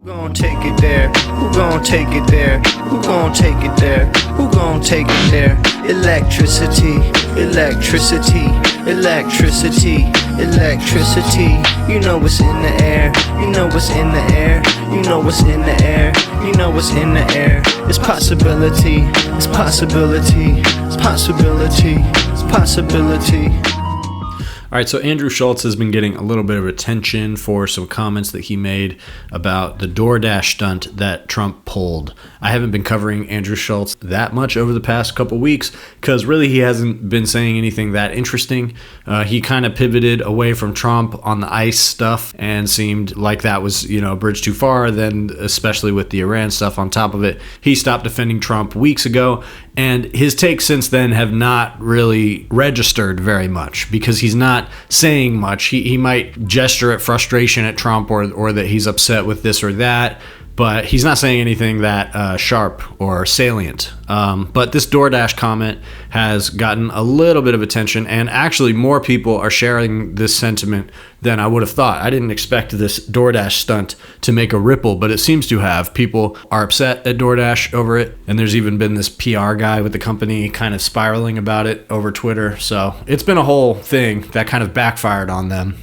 Who gon' take it there? Who gon' take it there? Who gon' take it there? Who gon' take it there? Electricity, electricity, electricity, electricity. You know what's in the air. You know what's in the air. You know what's in the air. You know what's in the air. It's possibility. It's possibility. It's possibility. It's possibility. All right, so Andrew Schulz has been getting a little bit of attention for some comments that he made about the DoorDash stunt that Trump pulled. I haven't been covering Andrew Schulz that much over the past couple weeks because really he hasn't been saying anything that interesting. He kind of pivoted away from Trump on the ICE stuff and seemed like that was, a bridge too far. Then, especially with the Iran stuff on top of it, he stopped defending Trump weeks ago. And his takes since then have not really registered very much because he's not saying much. He might gesture at frustration at Trump or that he's upset with this or that, but he's not saying anything that sharp or salient. But this DoorDash comment has gotten a little bit of attention, and actually more people are sharing this sentiment than I would have thought. I didn't expect this DoorDash stunt to make a ripple, but it seems to have. People are upset at DoorDash over it, and there's even been this PR guy with the company kind of spiraling about it over Twitter. So it's been a whole thing that kind of backfired on them.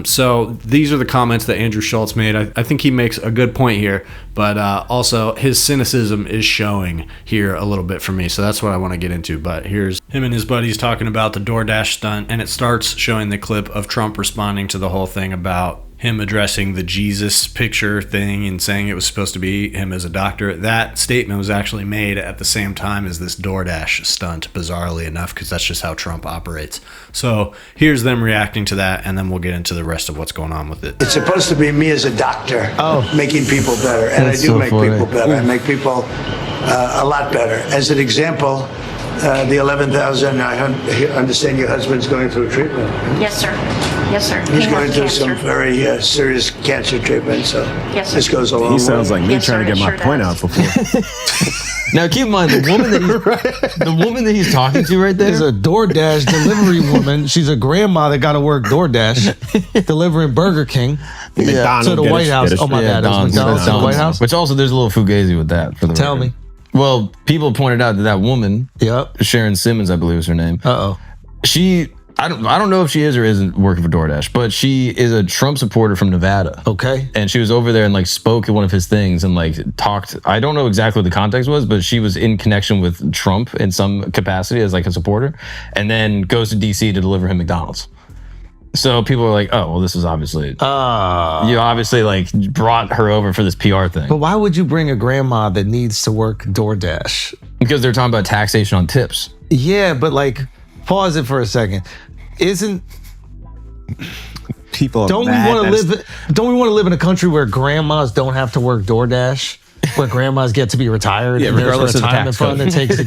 So these are the comments that Andrew Schulz made. I think he makes a good point here, but also his cynicism is showing here a little bit for me. So that's what I want to get into. But here's him and his buddies talking about the DoorDash stunt, and it starts showing the clip of Trump responding to the whole thing about him addressing the Jesus picture thing and saying it was supposed to be him as a doctor. That statement was actually made at the same time as this DoorDash stunt, bizarrely enough, because that's just how Trump operates. So here's them reacting to that, and then we'll get into the rest of what's going on with it. It's supposed to be me as a doctor making people better, and I do make people better. I make people a lot better. As an example, the 11,000, I understand your husband's going through treatment. Yes, sir. Yes, sir. He's going through some very serious cancer treatment, so yes, this goes a long way. He sounds like me trying to get my point out before. Now, keep in mind, the woman that he's talking to right there is a DoorDash delivery woman. She's a grandma that got to work DoorDash, delivering Burger King to the White House. Oh, my bad. McDonald's to the White House. Which also, there's a little fugazi with that. For the Tell record. me. Well, people pointed out that woman, Sharon Simmons, I believe is her name. I don't know if she is or isn't working for DoorDash, but she is a Trump supporter from Nevada. Okay. And she was over there and spoke at one of his things and talked. I don't know exactly what the context was, but she was in connection with Trump in some capacity as a supporter, and then goes to DC to deliver him McDonald's. So people are like, oh, well, this is obviously, you obviously brought her over for this PR thing. But why would you bring a grandma that needs to work DoorDash? Because they're talking about taxation on tips. Yeah, but pause it for a second. Don't we want to live in a country where grandmas don't have to work DoorDash? Where grandmas get to be retired and there's a retirement fund that takes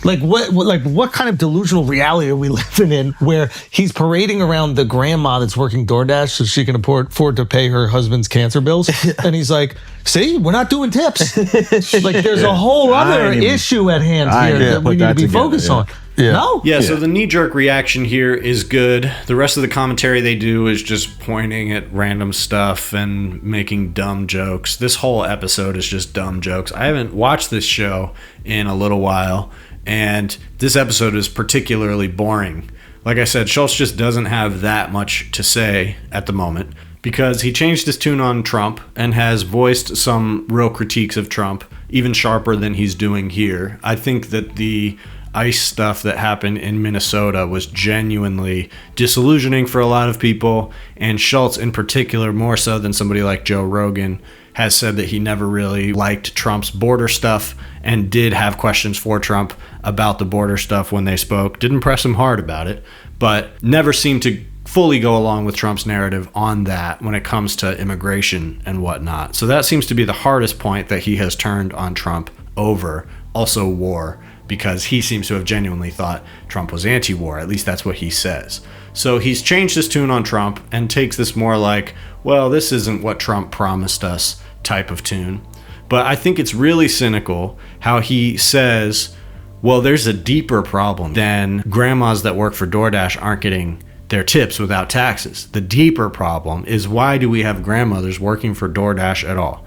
what kind of delusional reality are we living in where he's parading around the grandma that's working DoorDash so she can afford to pay her husband's cancer bills, and he's like, see, we're not doing tips. There's a whole other issue at hand here that we need to be focused on. So the knee-jerk reaction here is good. The rest of the commentary they do is just pointing at random stuff and making dumb jokes. This whole episode is just dumb jokes. I haven't watched this show in a little while, and this episode is particularly boring. Like I said, Schulz just doesn't have that much to say at the moment because he changed his tune on Trump and has voiced some real critiques of Trump, even sharper than he's doing here. I think that the ICE stuff that happened in Minnesota was genuinely disillusioning for a lot of people, and Schulz in particular, more so than somebody like Joe Rogan, has said that he never really liked Trump's border stuff and did have questions for Trump about the border stuff when they spoke. Didn't press him hard about it, but never seemed to fully go along with Trump's narrative on that when it comes to immigration and whatnot. So that seems to be the hardest point that he has turned on Trump over. Also war, because he seems to have genuinely thought Trump was anti-war. At least that's what he says. So he's changed his tune on Trump and takes this more well, this isn't what Trump promised us type of tune. But I think it's really cynical how he says, well, there's a deeper problem than grandmas that work for DoorDash aren't getting their tips without taxes. The deeper problem is, why do we have grandmothers working for DoorDash at all?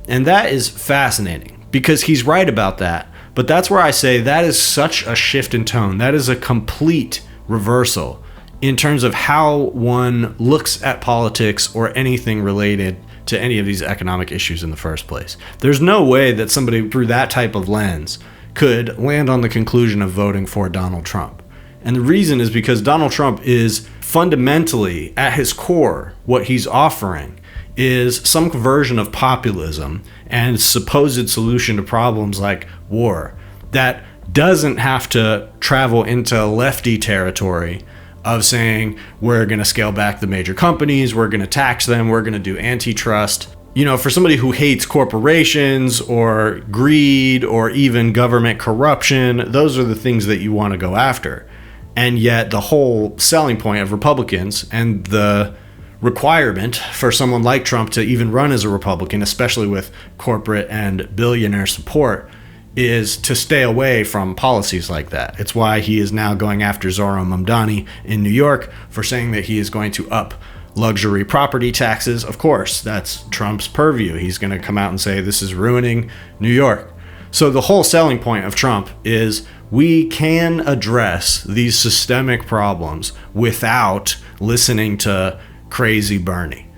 And that is fascinating, because he's right about that. But that's where I say that is such a shift in tone. That is a complete reversal in terms of how one looks at politics or anything related to any of these economic issues in the first place. There's no way that somebody through that type of lens could land on the conclusion of voting for Donald Trump. And the reason is because Donald Trump is fundamentally, at his core, what he's offering is some version of populism and supposed solution to problems like war that doesn't have to travel into lefty territory of saying, we're going to scale back the major companies, we're going to tax them, we're going to do antitrust. You know, for somebody who hates corporations or greed or even government corruption, those are the things that you want to go after. And yet the whole selling point of Republicans and the requirement for someone like Trump to even run as a Republican, especially with corporate and billionaire support, is to stay away from policies like that. It's why he is now going after Zohran Mamdani in New York for saying that he is going to up luxury property taxes. Of course, that's Trump's purview. He's going to come out and say this is ruining New York. So the whole selling point of Trump is we can address these systemic problems without listening to crazy Bernie.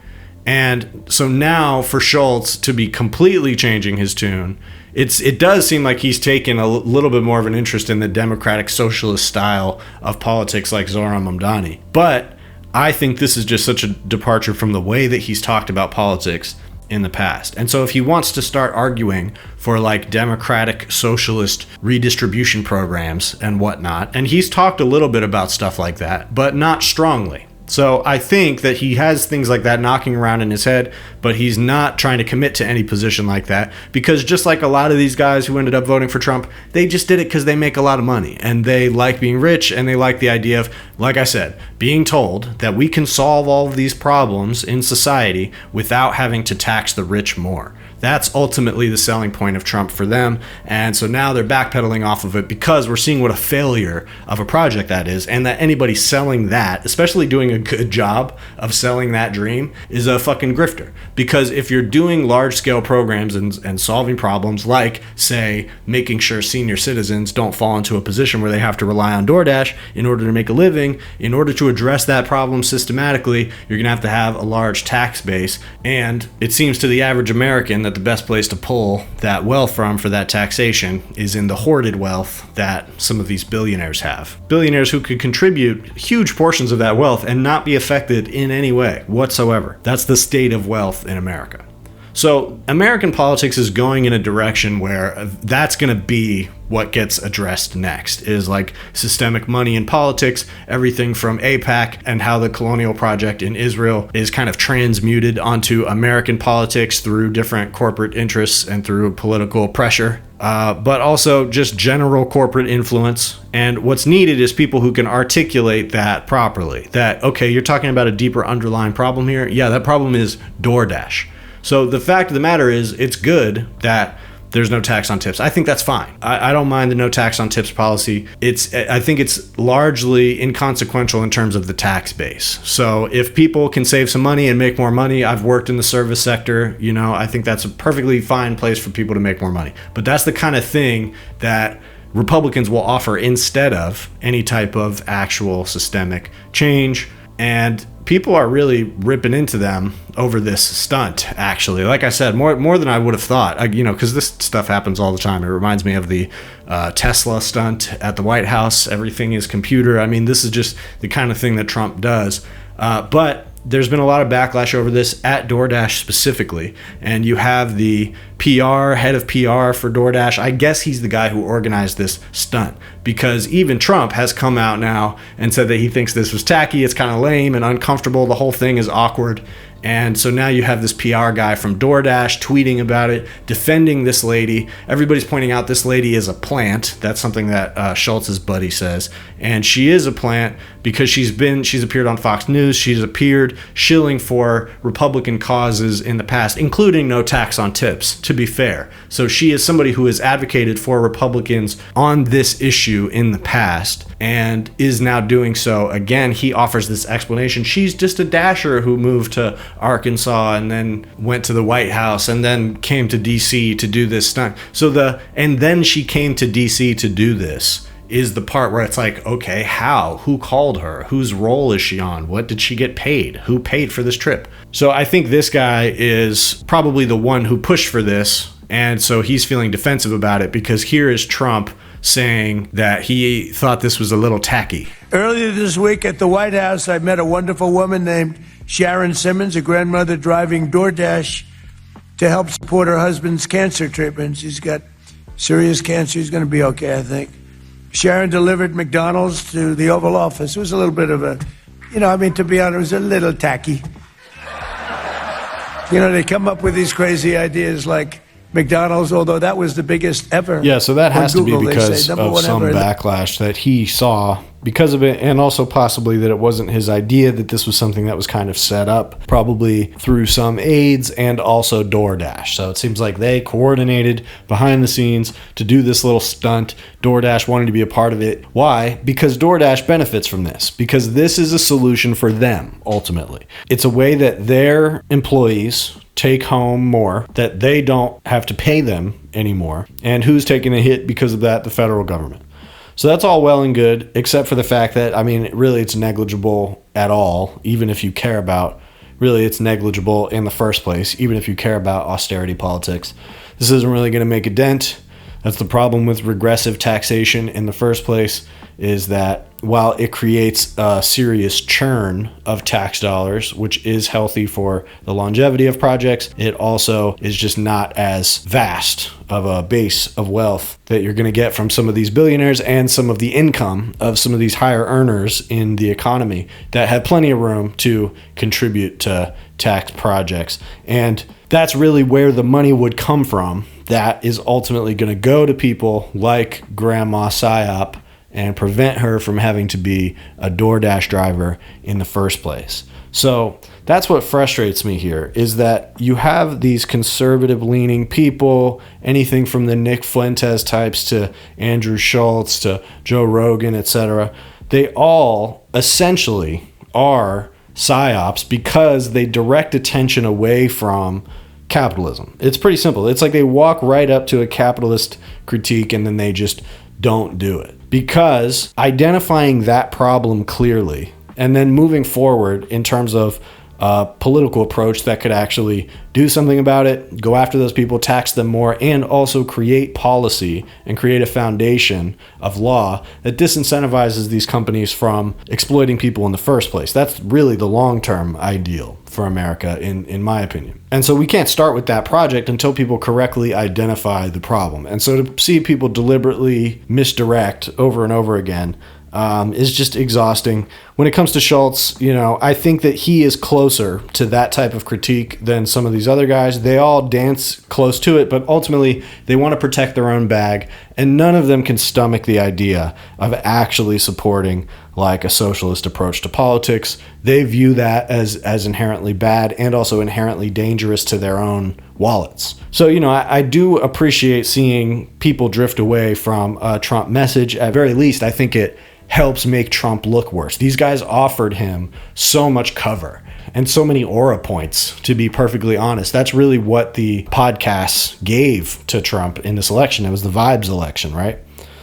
And so now for Schulz to be completely changing his tune, it does seem like he's taken a little bit more of an interest in the democratic socialist style of politics like Zohran Mamdani. But I think this is just such a departure from the way that he's talked about politics in the past. And so if he wants to start arguing for like democratic socialist redistribution programs and whatnot, and he's talked a little bit about stuff like that, but not strongly. So I think that he has things like that knocking around in his head, but he's not trying to commit to any position like that, because just like a lot of these guys who ended up voting for Trump, they just did it because they make a lot of money and they like being rich, and they like the idea of, like I said, being told that we can solve all of these problems in society without having to tax the rich more. That's ultimately the selling point of Trump for them. And so now they're backpedaling off of it because we're seeing what a failure of a project that is, and that anybody selling that, especially doing a good job of selling that dream, is a fucking grifter. Because if you're doing large scale programs and solving problems like, say, making sure senior citizens don't fall into a position where they have to rely on DoorDash in order to make a living, in order to address that problem systematically, you're going to have a large tax base. And it seems to the average American that the best place to pull that wealth from for that taxation is in the hoarded wealth that some of these billionaires have. Billionaires who could contribute huge portions of that wealth and not be affected in any way whatsoever. That's the state of wealth in America. So American politics is going in a direction where that's going to be what gets addressed next, is like systemic money in politics, everything from AIPAC and how the colonial project in Israel is kind of transmuted onto American politics through different corporate interests and through political pressure, but also just general corporate influence. And what's needed is people who can articulate that properly. That, okay, you're talking about a deeper underlying problem here. Yeah, that problem is DoorDash. So the fact of the matter is, it's good that there's no tax on tips. I think that's fine. I don't mind the no tax on tips policy. I think it's largely inconsequential in terms of the tax base. So if people can save some money and make more money, I've worked in the service sector, I think that's a perfectly fine place for people to make more money. But that's the kind of thing that Republicans will offer instead of any type of actual systemic change. And people are really ripping into them over this stunt, actually. Like I said, more than I would have thought, because this stuff happens all the time. It reminds me of the Tesla stunt at the White House. Everything is computer. I mean, this is just the kind of thing that Trump does. But there's been a lot of backlash over this at DoorDash specifically. And you have the head of PR for DoorDash. I guess he's the guy who organized this stunt, because even Trump has come out now and said that he thinks this was tacky, it's kind of lame and uncomfortable, the whole thing is awkward. And so now you have this PR guy from DoorDash tweeting about it, defending this lady. Everybody's pointing out this lady is a plant. That's something that Schultz's buddy says. And she is a plant because she's appeared on Fox News. She's appeared shilling for Republican causes in the past, including no tax on tips, to be fair. So she is somebody who has advocated for Republicans on this issue in the past and is now doing so again. He offers this explanation. She's just a dasher who moved to Arkansas and then went to the White House and then came to DC to do this stunt. And then she came to DC to do this is the part where it's like, okay, how? Who called her? Whose role is she on? What did she get paid? Who paid for this trip? So I think this guy is probably the one who pushed for this. And so he's feeling defensive about it because here is Trump saying that he thought this was a little tacky. Earlier this week at the White House, I met a wonderful woman named Sharon Simmons, a grandmother driving DoorDash to help support her husband's cancer treatment. She's got serious cancer. He's going to be okay, I think. Sharon delivered McDonald's to the Oval Office. It was a little bit of a, to be honest, it was a little tacky. They come up with these crazy ideas like McDonald's, although that was the biggest ever. Yeah, so that has Google, to be because of some backlash that he saw because of it, and also possibly that it wasn't his idea, that this was something that was kind of set up probably through some aides and also DoorDash. So it seems like they coordinated behind the scenes to do this little stunt. DoorDash wanted to be a part of it. Why? Because DoorDash benefits from this, because this is a solution for them ultimately. It's a way that their employees take home more, that they don't have to pay them anymore. And who's taking a hit because of that? The federal government. So that's all well and good, except for the fact that, really it's negligible at all, even if you care about, really it's negligible in the first place, even if you care about austerity politics. This isn't really going to make a dent. That's the problem with regressive taxation in the first place, is that while it creates a serious churn of tax dollars, which is healthy for the longevity of projects, it also is just not as vast of a base of wealth that you're going to get from some of these billionaires and some of the income of some of these higher earners in the economy that have plenty of room to contribute to tax projects. And that's really where the money would come from. That is ultimately going to go to people like Grandma Psyop and prevent her from having to be a DoorDash driver in the first place. So that's what frustrates me here, is that you have these conservative-leaning people, anything from the Nick Fuentes types to Andrew Schulz to Joe Rogan, etc. They all essentially are psyops because they direct attention away from capitalism. It's pretty simple. It's like they walk right up to a capitalist critique and then they just don't do it. Because identifying that problem clearly and then moving forward in terms of a political approach that could actually do something about it, go after those people, tax them more, and also create policy and create a foundation of law that disincentivizes these companies from exploiting people in the first place. That's really the long-term ideal for America, in my opinion. And so we can't start with that project until people correctly identify the problem. And so to see people deliberately misdirect over and over again is just exhausting. When it comes to Schulz, I think that he is closer to that type of critique than some of these other guys. They all dance close to it, but ultimately they want to protect their own bag, and none of them can stomach the idea of actually supporting like a socialist approach to politics. They view that as inherently bad and also inherently dangerous to their own wallets. So, I do appreciate seeing people drift away from a Trump message. At very least, I think it helps make Trump look worse. These guys offered him so much cover and so many aura points, to be perfectly honest. That's really what the podcasts gave to Trump in this election. It was the vibes election, right?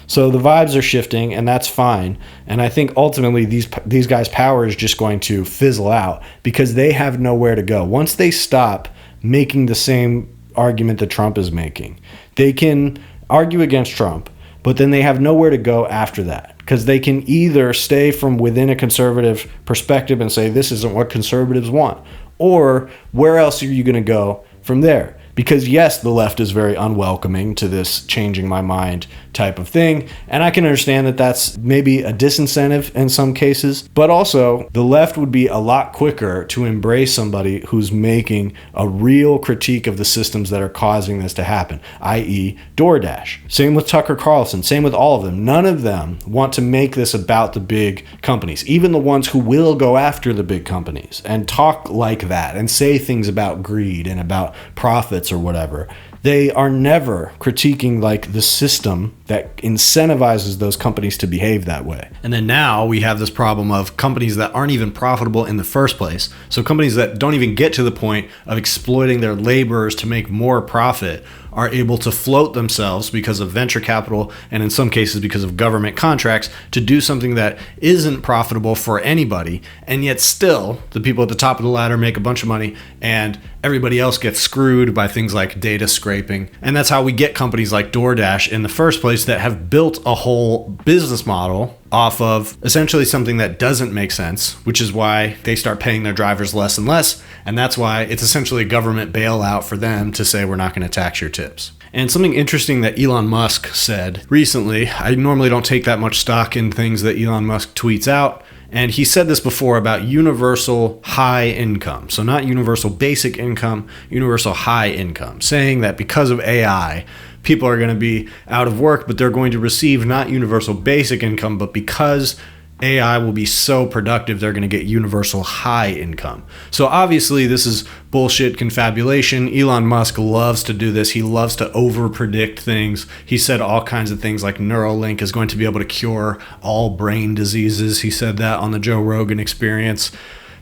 So the vibes are shifting, and that's fine. And I think ultimately these guys' power is just going to fizzle out because they have nowhere to go. Once they stop making the same argument that Trump is making, they can argue against Trump, but then they have nowhere to go after that, because they can either stay from within a conservative perspective and say this isn't what conservatives want, or where else are you going to go from there? Because yes, the left is very unwelcoming to this changing my mind type of thing. And I can understand that that's maybe a disincentive in some cases, but also the left would be a lot quicker to embrace somebody who's making a real critique of the systems that are causing this to happen, i.e. DoorDash. Same with Tucker Carlson, same with all of them. None of them want to make this about the big companies, even the ones who will go after the big companies and talk like that and say things about greed and about profits or whatever. They are never critiquing like the system that incentivizes those companies to behave that way. And then now we have this problem of companies that aren't even profitable in the first place. So companies that don't even get to the point of exploiting their laborers to make more profit are able to float themselves because of venture capital and in some cases because of government contracts to do something that isn't profitable for anybody. And yet still the people at the top of the ladder make a bunch of money and everybody else gets screwed by things like data scraping. And that's how we get companies like DoorDash in the first place that have built a whole business model off of essentially something that doesn't make sense, which is why they start paying their drivers less and less. And that's why it's essentially a government bailout for them to say, we're not going to tax your tips. And something interesting that Elon Musk said recently, I normally don't take that much stock in things that Elon Musk tweets out. And he said this before about universal high income. So not universal basic income, universal high income, saying that because of AI, people are going to be out of work, but they're going to receive not universal basic income, but because AI will be so productive, they're going to get universal high income. So obviously this is bullshit confabulation. Elon Musk loves to do this. He loves to over-predict things. He said all kinds of things like Neuralink is going to be able to cure all brain diseases. He said that on the Joe Rogan Experience.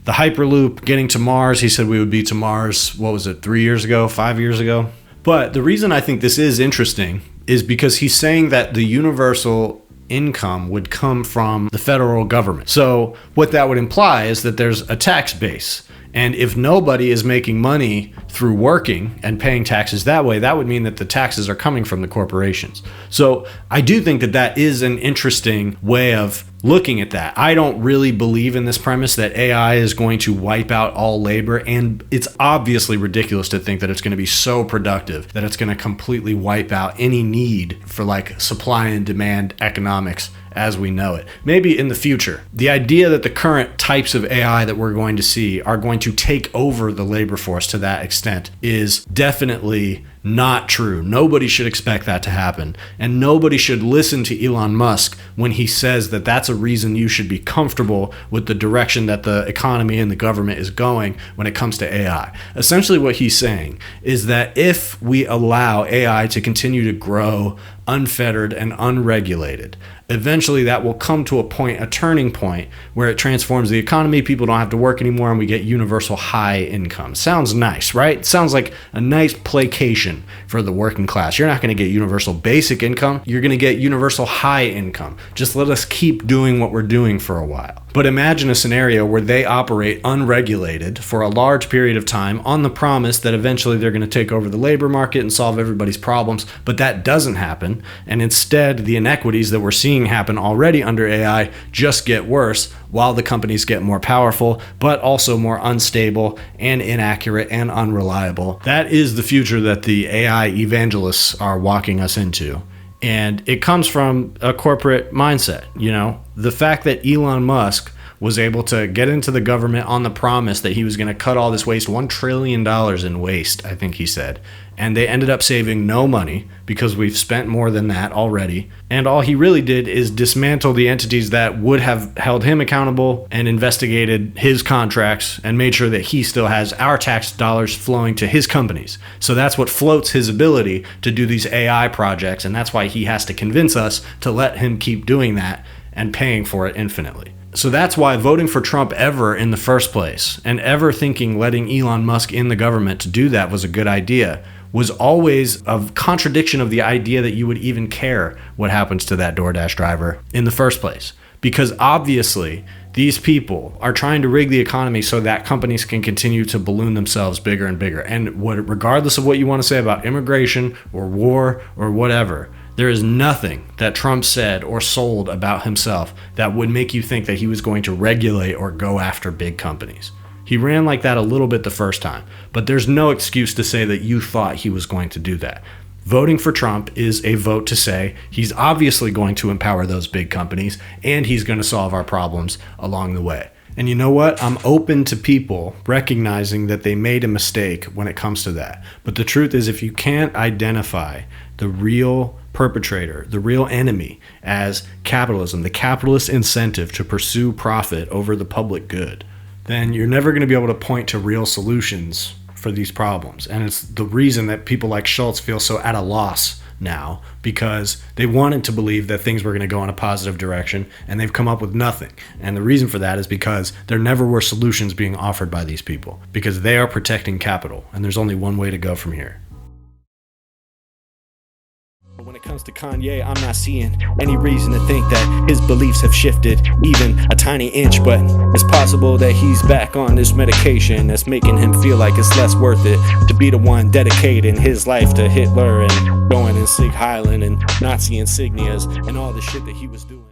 The Hyperloop, getting to Mars, he said we would be to Mars, 3 years ago, 5 years ago? But the reason I think this is interesting is because he's saying that the universal income would come from the federal government. So what that would imply is that there's a tax base. And if nobody is making money through working and paying taxes that way, that would mean that the taxes are coming from the corporations. So I do think that that is an interesting way of looking at that. I don't really believe in this premise that AI is going to wipe out all labor. And it's obviously ridiculous to think that it's going to be so productive that it's going to completely wipe out any need for like supply and demand economics as we know it. Maybe in the future. The idea that the current types of AI that we're going to see are going to take over the labor force to that extent is definitely not true. Nobody should expect that to happen. And nobody should listen to Elon Musk when he says that that's a reason you should be comfortable with the direction that the economy and the government is going when it comes to AI. Essentially what he's saying is that if we allow AI to continue to grow unfettered and unregulated, eventually that will come to a turning point where it transforms the economy. People don't have to work anymore and we get universal high income. Sounds nice, right? Sounds like a nice placation for the working class. You're not going to get universal basic income. You're going to get universal high income. Just let us keep doing what we're doing for a while. But imagine a scenario where they operate unregulated for a large period of time on the promise that eventually they're going to take over the labor market and solve everybody's problems. But that doesn't happen. And instead, the inequities that we're seeing happen already under AI just get worse while the companies get more powerful, but also more unstable and inaccurate and unreliable. That is the future that the AI evangelists are walking us into. And it comes from a corporate mindset. You know, the fact that Elon Musk was able to get into the government on the promise that he was going to cut all this waste, $1 trillion in waste, I think he said. And they ended up saving no money because we've spent more than that already. And all he really did is dismantle the entities that would have held him accountable and investigated his contracts and made sure that he still has our tax dollars flowing to his companies. So that's what floats his ability to do these AI projects. And that's why he has to convince us to let him keep doing that and paying for it infinitely. So that's why voting for Trump ever in the first place and ever thinking letting Elon Musk in the government to do that was a good idea was always a contradiction of the idea that you would even care what happens to that DoorDash driver in the first place. Because obviously these people are trying to rig the economy so that companies can continue to balloon themselves bigger and bigger. And regardless of what you want to say about immigration or war or whatever, there is nothing that Trump said or sold about himself that would make you think that he was going to regulate or go after big companies. He ran like that a little bit the first time, but there's no excuse to say that you thought he was going to do that. Voting for Trump is a vote to say he's obviously going to empower those big companies and he's going to solve our problems along the way. And you know what? I'm open to people recognizing that they made a mistake when it comes to that. But the truth is, if you can't identify the real perpetrator, the real enemy as capitalism, the capitalist incentive to pursue profit over the public good, then you're never going to be able to point to real solutions for these problems. And it's the reason that people like Schulz feel so at a loss now, because they wanted to believe that things were going to go in a positive direction and they've come up with nothing. And the reason for that is because there never were solutions being offered by these people, because they are protecting capital and there's only one way to go from here. But when it comes to Kanye, I'm not seeing any reason to think that his beliefs have shifted even a tiny inch, but it's possible that he's back on this medication that's making him feel like it's less worth it to be the one dedicating his life to Hitler and going and Sieg Heilen and Nazi insignias and all the shit that he was doing.